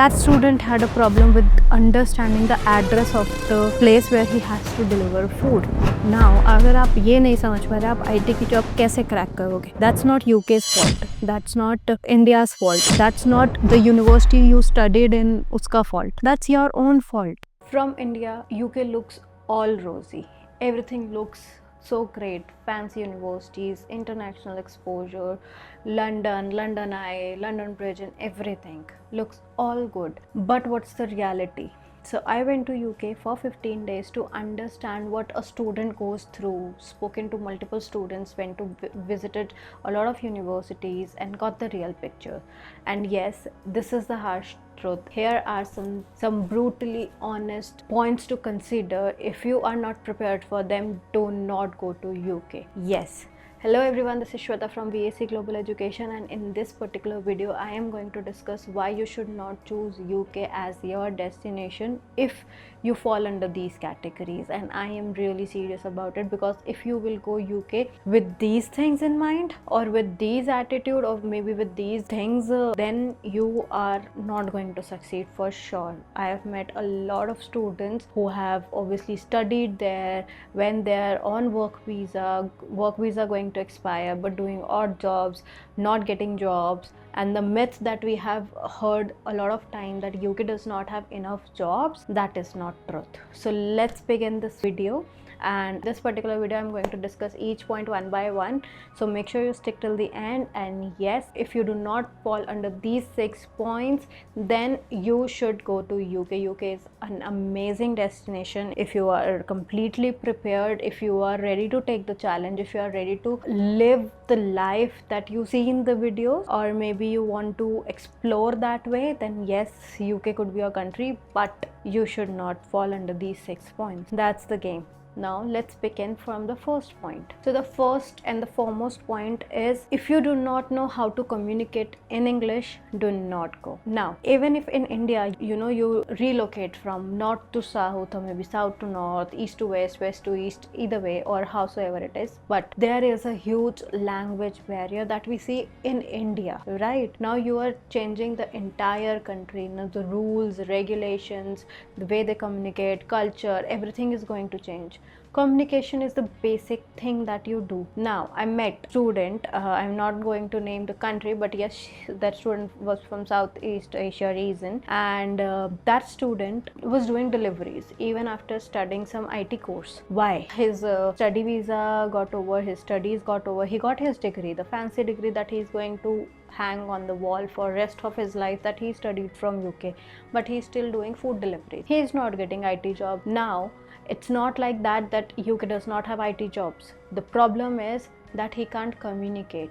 That student had a problem with understanding the address of the place where he has to deliver food. Now, अगर आप ये नहीं समझ पा रहे आप IT की जॉब कैसे क्रैक करोगे? That's not UK's fault. That's not India's fault. That's not the university you studied in उसका fault. That's your own fault. From India, UK looks all rosy. Everything looks so great. Fancy universities, international exposure, London Eye, London Bridge, and everything looks all good. But what's the reality? So I went to UK for 15 days to understand what a student goes through, spoken to multiple students, went to visited a lot of universities and got the real picture. And yes, this is the harsh truth. Here are some brutally honest points to consider. If you are not prepared for them, do not go to UK. Yes. Hello everyone, this is Shweta from BSc Global Education, and in this particular video I am going to discuss why you should not choose UK as your destination if you fall under these categories. And I am really serious about it, because if you will go UK with these things in mind, or with these attitude, or maybe with these things, then you are not going to succeed for sure. I have met a lot of students who have obviously studied there, when they are on work visa going to expire, but doing odd jobs, not getting jobs. And the myth that we have heard a lot of time, that UK does not have enough jobs, that is not truth. So let's begin this video. And this particular video I'm going to discuss each point one by one, so make sure you stick till the end. And yes, if you do not fall under these 6 points, then you should go to UK. UK is an amazing destination if you are completely prepared, if you are ready to take the challenge, if you are ready to live the life that you see in the videos, or maybe you want to explore that way, then yes, UK could be your country. But you should not fall under these 6 points. That's the game. Now let's begin from the first point. So the first and the foremost point is, if you do not know how to communicate in English, do not go. Now, even if in India, you relocate from north to south, or maybe south to north, east to west, west to east, either way, or howsoever it is, but there is a huge language barrier that we see in India, right? Now you are changing the entire country. The rules, regulations, the way they communicate, culture, everything is going to change. Communication is the basic thing that you do. Now, I met a student, I'm not going to name the country, but yes, that student was from Southeast Asia region, and that student was doing deliveries even after studying some IT course. Why? His study visa got over, his studies got over, he got his degree, the fancy degree that he's going to hang on the wall for rest of his life, that he studied from UK, but he's still doing food delivery. He is not getting IT job. Now, it's not like that UK does not have IT jobs. The problem is that he can't communicate.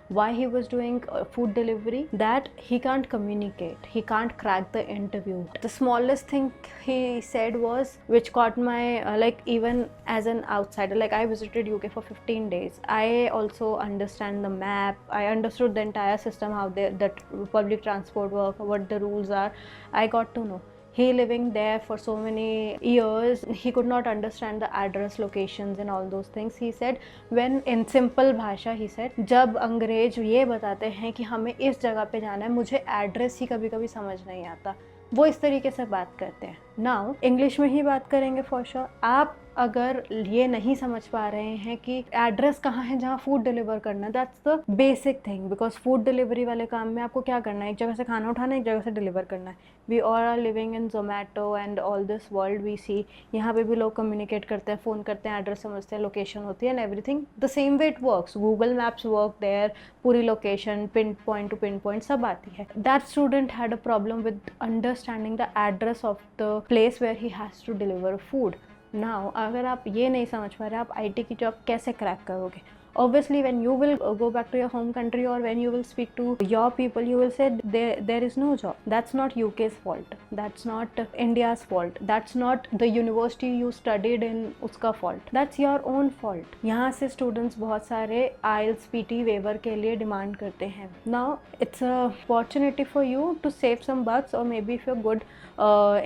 Why he was doing food delivery? That he can't communicate, he can't crack the interview. The smallest thing he said was, which caught my like, even as an outsider, like I visited UK for 15 days, I also understand the map, I understood the entire system, how that public transport work, what the rules are. I got to know. He living there for so many years, he could not understand the address, locations and all those things. He said, when in simple भाषा, he said, जब अंग्रेज ये बताते हैं कि हमें इस जगह पे जाना है, मुझे एड्रेस ही कभी कभी समझ नहीं आता, वो इस तरीके से बात करते हैं. नाउ इंग्लिश में ही बात करेंगे फॉर श्योर. आप अगर ये नहीं समझ पा रहे हैं कि एड्रेस कहाँ है जहाँ फूड डिलीवर करना है, that's the basic thing. Because food delivery वाले काम में आपको क्या करना है? एक जगह से खाना उठाना है, एक जगह से डिलीवर करना है. We all are living in Zomato and all this world we see. यहाँ पे भी लोग कम्युनिकेट करते हैं, फ़ोन करते हैं, एड्रेस समझते हैं, लोकेशन होती है and everything. The same way it works. Google maps work there, पूरी location pin point to pin point सब आती है. That student had a problem with understanding the address of the place where he has to deliver food. Now, अगर आप ये नहीं समझ पा रहे आप IT की जॉब कैसे क्रैक करोगे? Obviously, when you will go back to your home country, or when you will speak to your people, you will say there is no job. That's not UK's fault. That's not India's fault. That's not the university you studied in उसका fault. That's your own fault. यहाँ से students बहुत सारे IELTS PT waiver के लिए demand करते हैं. Now, it's a opportunity for you to save some bucks, or maybe if you're good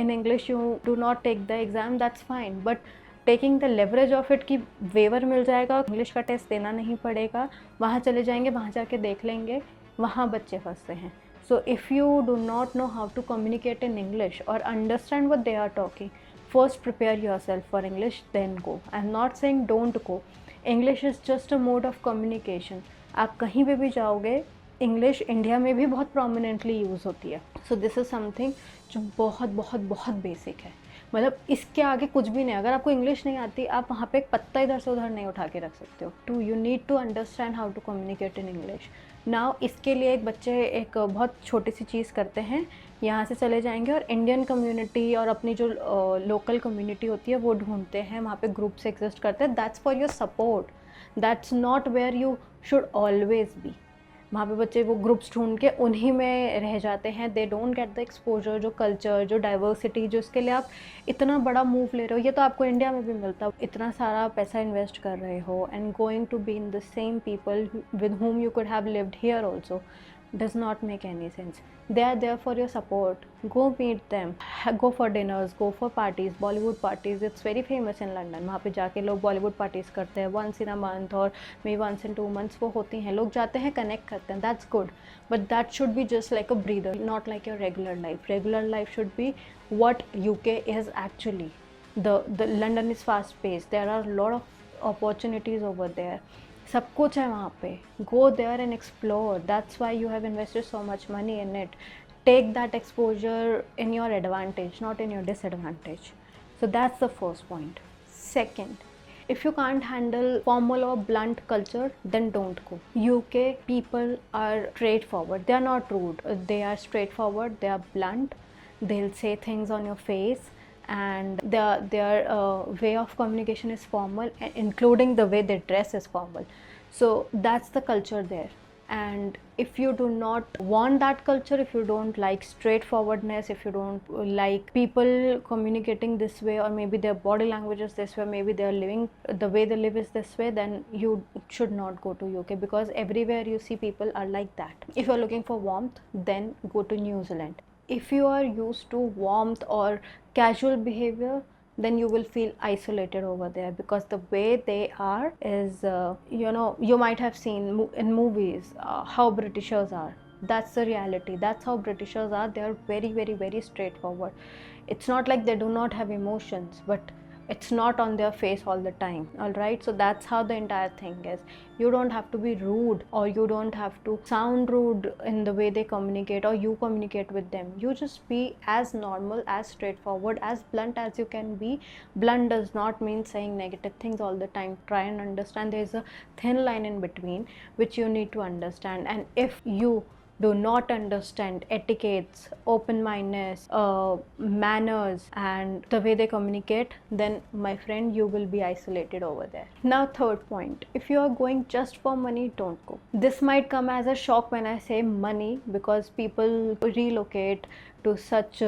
in English, you do not take the exam. That's fine. But taking the leverage of it कि waiver मिल जाएगा, English का test देना नहीं पड़ेगा, वहाँ चले जाएंगे, वहाँ जाके देख लेंगे, वहाँ बच्चे फंसते हैं. So if you do not know how to communicate in English or understand what they are talking, first prepare yourself for English, then go. I'm not saying don't go. English is just a mode of communication. आप कहीं पे भी जाओगे, English India में भी बहुत prominently use होती है. सो दिस इज़ समथिंग जो बहुत बहुत बहुत बेसिक है. मतलब इसके आगे कुछ भी नहीं. अगर आपको इंग्लिश नहीं आती, आप वहाँ पे एक पत्ता इधर से उधर नहीं उठा के रख सकते हो. To you need to understand how to communicate in English. Now इसके लिए एक बच्चे एक बहुत छोटी सी चीज़ करते हैं, यहाँ से चले जाएंगे और इंडियन कम्युनिटी और अपनी जो लोकल कम्युनिटी होती है वो ढूंढते हैं, वहाँ पे ग्रुप्स एग्जिस्ट करते हैं. That's for your support, that's not where you should always be. वहाँ पे बच्चे वो ग्रुप्स ढूंढ के उन्हीं में रह जाते हैं. They don't get the exposure, जो कल्चर, जो डाइवर्सिटी, जो इसके लिए आप इतना बड़ा मूव ले रहे हो, ये तो आपको इंडिया में भी मिलता. इतना सारा पैसा इन्वेस्ट कर रहे हो and going to be in the same people with whom you could have lived here also does not make any sense. They are there for your support. Go meet them, go for dinners, go for parties, Bollywood parties. It's very famous in London. वहाँ पे जाके लोग Bollywood parties करते हैं once in a month और maybe once in 2 months वो होती हैं. लोग जाते हैं, connect करते हैं. That's good. But that should be just like a breather, not like your regular life. Regular life should be what UK is actually. The London is fast paced. There are a lot of opportunities over there. सब कुछ है वहाँ पे. Go there and explore. That's why you have invested so much money in it. Take that exposure in your advantage, not in your disadvantage. So that's the first point. Second, if you can't handle formal or blunt culture, then don't go. UK people are straightforward. They are not rude. They are straightforward. They are blunt. They'll say things on your face, and their way of communication is formal, including the way they dress is formal. So that's the culture there. And if you do not want that culture, if you don't like straightforwardness, if you don't like people communicating this way, or maybe their body language is this way, maybe they are living, the way they live is this way, then you should not go to UK, because everywhere you see people are like that. If you are looking for warmth, then go to New Zealand. If you are used to warmth or casual behavior, then you will feel isolated over there, because the way they are is, you might have seen in movies how Britishers are. That's the reality. That's how Britishers are. They are very, very, very straightforward. It's not like they do not have emotions, but it's not on their face all the time. All right, so that's how the entire thing is. You don't have to be rude, or you don't have to sound rude in the way they communicate or you communicate with them. You just be as normal, as straightforward, as blunt as you can be. Blunt does not mean saying negative things all the time. Try and understand there's a thin line in between which you need to understand. And if you do not understand etiquettes, open-mindedness, manners, and the way they communicate, then my friend, you will be isolated over there. Now, third point, if you are going just for money, don't go. This might come as a shock when I say money, because people relocate to such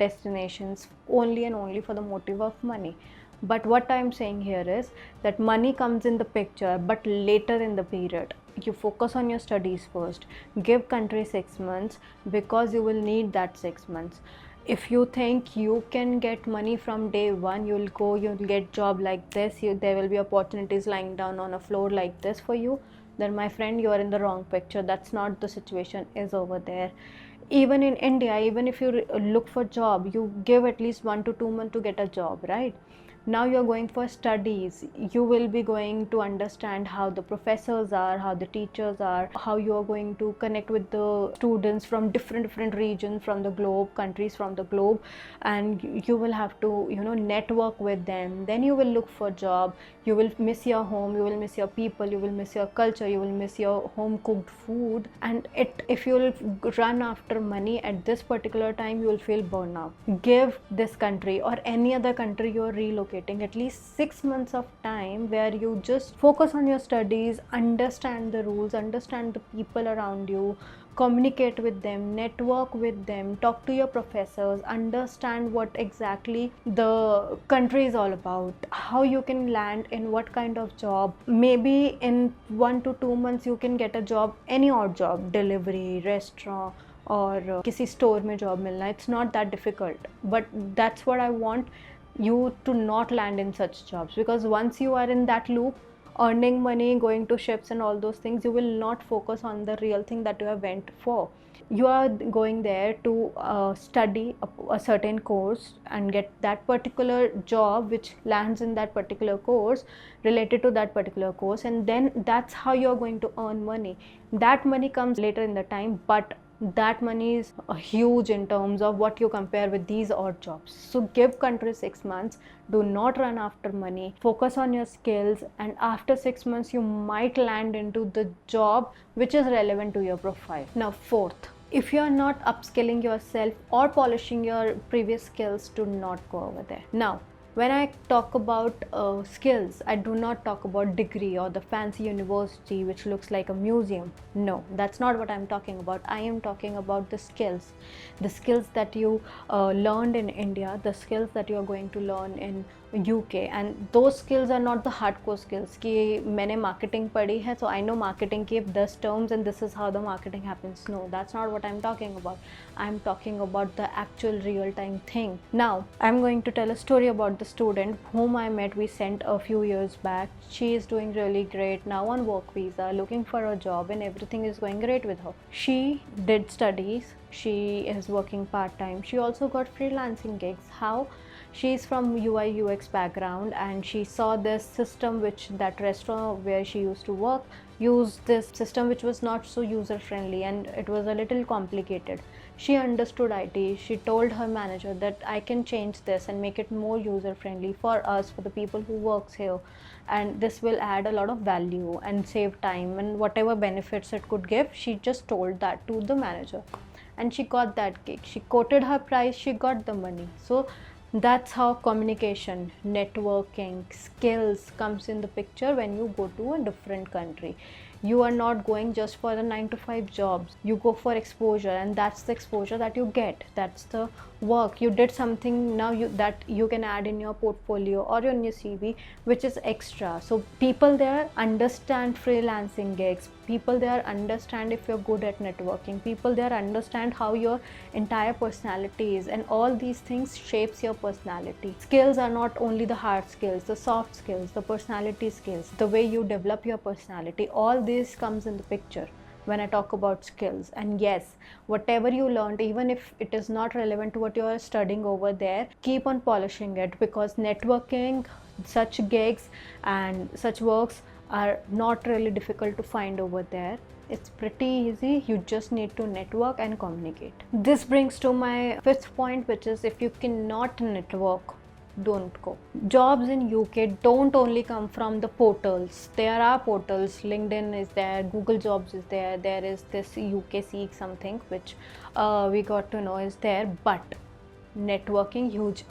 destinations only and only for the motive of money. But what I'm saying here is that money comes in the picture, but later in the period. You focus on your studies first. Give country 6 months, because you will need that 6 months. If you think you can get money from day one, you'll go, you'll get job like this, there will be opportunities lying down on a floor like this for you, then my friend, you are in the wrong picture. That's not the situation is over there. Even in India, even if you look for job, you give at least 1 to 2 months to get a job, right? Now you're going for studies. You will be going to understand how the professors are, how the teachers are, how you are going to connect with the students from different regions from the globe, countries from the globe, and you will have to, network with them. Then you will look for job. You will miss your home, you will miss your people, you will miss your culture, you will miss your home cooked food. And if you will run after money at this particular time, you will feel burnout. Give this country or any other country you are relocating at least 6 months of time, where you just focus on your studies, understand the rules, understand the people around you, communicate with them, network with them, talk to your professors, understand what exactly the country is all about, how you can land in what kind of job. Maybe in 1 to 2 months you can get a job, any odd job, delivery, restaurant, or किसी store में job मिलना. It's not that difficult, but that's what I want you to not land in such jobs, because once you are in that loop, earning money, going to ships and all those things, you will not focus on the real thing that you have went for. You are going there to study a certain course and get that particular job which lands in that particular course, related to that particular course, and then that's how you're going to earn money. That money comes later in the time, but that money is huge in terms of what you compare with these odd jobs. So give country 6 months, do not run after money, focus on your skills, and after 6 months you might land into the job which is relevant to your profile. Now, fourth, if you are not upskilling yourself or polishing your previous skills, do not go over there. Now, when I talk about skills, I do not talk about degree or the fancy university which looks like a museum. No, that's not what I'm talking about. I am talking about the skills that you learned in India, the skills that you are going to learn in UK, and those skills are not the hardcore skills कि मैंने marketing पढ़ी है so I know marketing के 10 terms and this is how the marketing happens. No, that's not what I'm talking about. I'm talking about the actual real time thing. Now, I'm going to tell a story about the student whom I met. We sent a few years back. She is doing really great now on work visa, looking for a job, and everything is going great with her. She did studies. She is working part-time. She also got freelancing gigs. How? She's from UI UX background, and she saw this system which that restaurant where she used to work used this system which was not so user friendly and it was a little complicated. She understood IT. She told her manager that I can change this and make it more user friendly for us, for the people who works here, and this will add a lot of value and save time and whatever benefits it could give. She just told that to the manager and she got that gig. She quoted her price, she got the money. So that's how communication, networking, skills comes in the picture when you go to a different country. You are not going just for the 9 to 5 jobs. You go for exposure, and that's the exposure that you get. That's the work. You did something now that you can add in your portfolio or in your CV, which is extra. So people there understand freelancing gigs. People there understand if you're good at networking. People there understand how your entire personality is, and all these things shapes your personality. Skills are not only the hard skills, the soft skills, the personality skills, the way you develop your personality. All this comes in the picture when I talk about skills. And yes, whatever you learned, even if it is not relevant to what you are studying over there, keep on polishing it, because networking, such gigs and such works are not really difficult to find over there. It's pretty easy. You just need to network and communicate. This brings to my fifth point, which is if you cannot network, don't go. Jobs in UK don't only come from the portals. There are portals. LinkedIn is there, Google Jobs is there, there is this UK Seek something which we got to know is there, but networking, huge,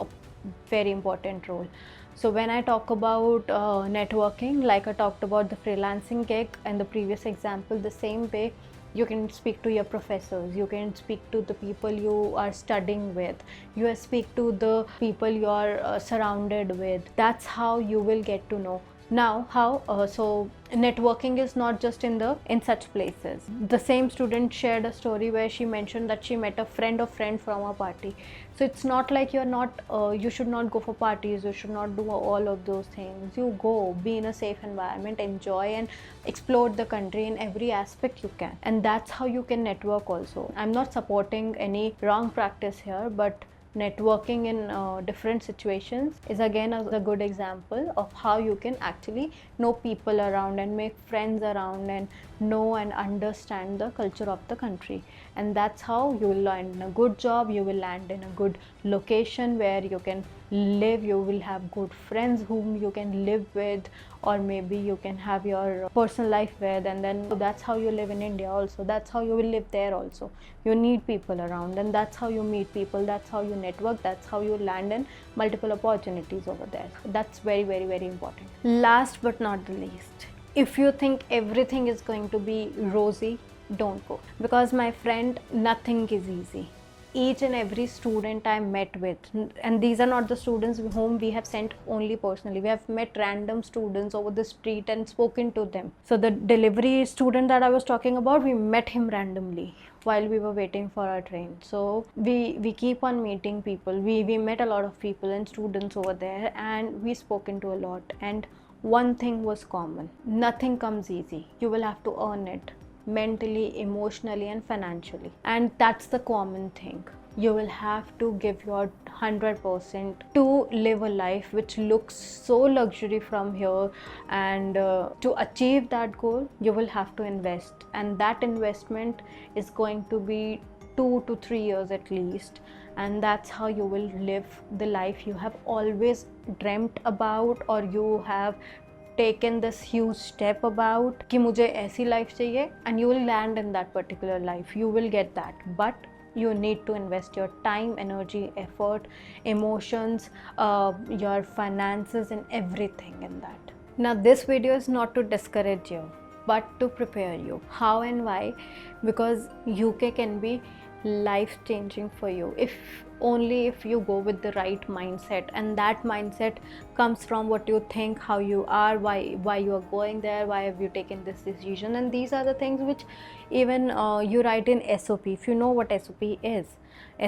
very important role. So when I talk about networking, like I talked about the freelancing gig and the previous example, the same way you can speak to your professors, you can speak to the people you are studying with, you speak to the people you are surrounded with. That's how you will get to know. Now, how? So networking is not just in such places. The same student shared a story where she mentioned that she met a friend of friend from a party. So it's not like you're not, you should not go for parties, you should not do all of those things. You go, be in a safe environment, enjoy and explore the country in every aspect you can. And that's how you can network also. I'm not supporting any wrong practice here, but networking in different situations is again a good example of how you can actually know people around and make friends around and know and understand the culture of the country. And that's how you will land in a good job, you will land in a good location where you can live, you will have good friends whom you can live with, or maybe you can have your personal life with, and then that's how you live in India also, that's how you will live there also. You need people around, and that's how you meet people, that's how you network, that's how you land in multiple opportunities over there. That's very, very, very important. Last but not the least, if you think everything is going to be rosy, don't go, because my friend, nothing is easy. Each and every student I met with, and these are not the students whom we have sent only personally, we have met random students over the street and spoken to them. So the delivery student that I was talking about, we met him randomly while we were waiting for our train. So we keep on meeting people. We met a lot of people and students over there, and we spoken to a lot. And one thing was common: nothing comes easy. You will have to earn it. mentally, emotionally, and financially. And that's the common thing. You will have to give your 100% to live a life which looks so luxury from here, and to achieve that goal you will have to invest, and that investment is going to be 2 to 3 years at least, and that's how you will live the life you have always dreamt about, or you have taken this huge step about कि मुझे ऐसी life चाहिए, and you will land in that particular life. You will get that, but you need to invest your time, energy, effort, emotions, your finances, and everything in that. Now this video is not to discourage you, but to prepare you. How and why? Because UK can be life changing for you only if you go with the right mindset, and that mindset comes from what you think, how you are, why you are going there, why have you taken this decision, and these are the things which even you write in SOP. If you know what SOP is,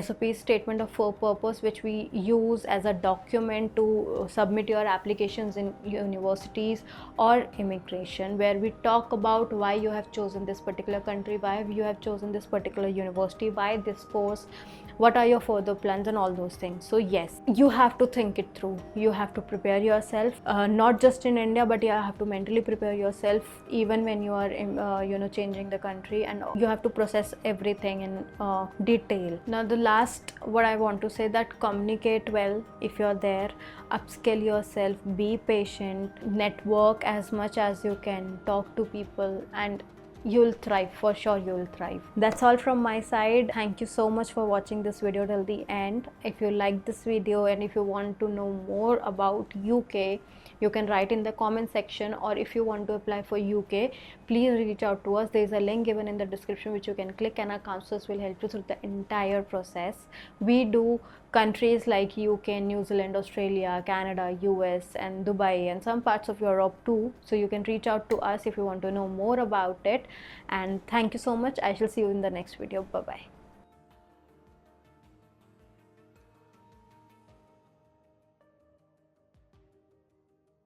SOP is statement of purpose, which we use as a document to submit your applications in universities or immigration, where we talk about why you have chosen this particular country, why you have chosen this particular university, why this course, what are your further plans, and all those things. So yes, you have to think it through. You have to prepare yourself, not just in India, but you have to mentally prepare yourself even when you are changing the country, and you have to process everything in detail. Now the last what I want to say, that communicate well if you're there, upskill yourself, be patient, network as much as you can, talk to people, and you'll thrive. For sure you'll thrive. That's all from my side. Thank you so much for watching this video till the end. If you like this video and if you want to know more about UK, you can write in the comment section, or if you want to apply for UK, please reach out to us. There is a link given in the description which you can click, and our counselors will help you through the entire process. We do countries like UK, New Zealand, Australia, Canada, US, and Dubai, and some parts of Europe too. So you can reach out to us if you want to know more about it. And thank you so much. I shall see you in the next video. Bye bye.